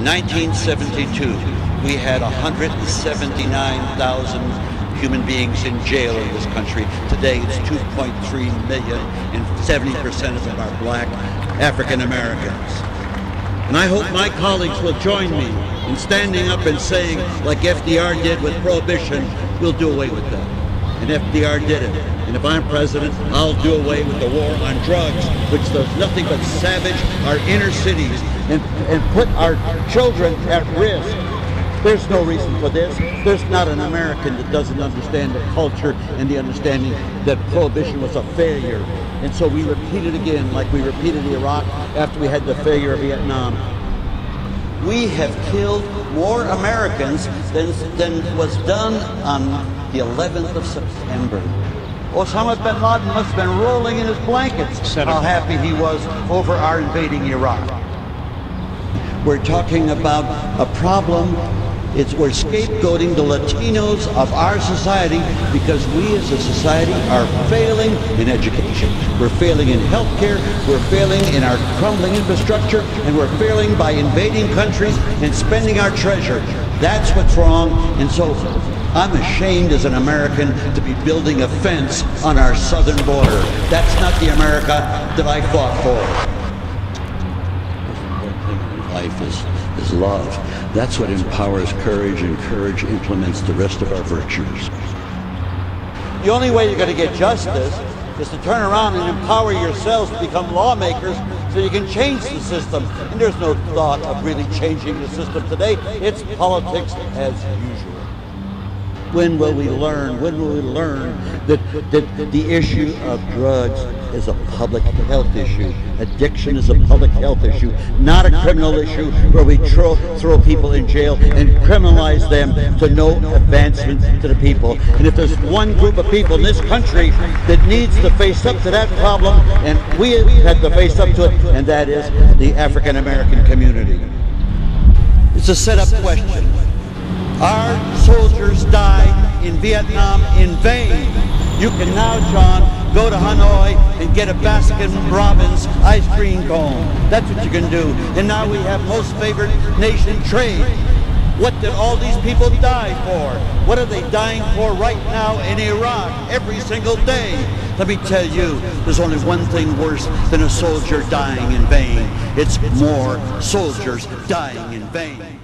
In 1972, we had 179,000 human beings in jail in this country. Today it's 2.3 million, and 70% of them are black African Americans. And I hope my colleagues will join me in standing up and saying, like FDR did with Prohibition, we'll do away with that. And FDR did it. And if I'm president, I'll do away with the war on drugs, which does nothing but savage our inner cities and put our children at risk. There's no reason for this. There's not an American that doesn't understand the culture and the understanding that Prohibition was a failure. And so we repeat it again, like we repeated Iraq after we had the failure of Vietnam. We have killed more Americans than was done on the 11th of September. Osama bin Laden must have been rolling in his blankets how happy he was over our invading Iraq. We're talking about a problem. We're scapegoating the Latinos of our society because we as a society are failing in education. We're failing in healthcare, we're failing in our crumbling infrastructure, and we're failing by invading countries and spending our treasure. That's what's wrong, and so I'm ashamed as an American to be building a fence on our southern border. That's not the America that I fought for. Life is love. That's what empowers courage, and courage implements the rest of our virtues. The only way you're going to get justice is to turn around and empower yourselves to become lawmakers so you can change the system. And there's no thought of really changing the system today. It's politics as usual. When will we learn? When will we learn that the issue of drugs is a public health issue? Addiction is a public health issue, not a criminal issue where we throw people in jail and criminalize them to no advancement to the people. And if there's one group of people in this country that needs to face up to that problem, and we had to face up to it, and that is the African American community. It's a set-up question. Our soldiers died in Vietnam in vain. You can now, John, go to Hanoi and get a Baskin-Robbins ice cream cone. That's what you can do. And now we have most favored nation trade. What did all these people die for? What are they dying for right now in Iraq every single day? Let me tell you, there's only one thing worse than a soldier dying in vain. It's more soldiers dying in vain.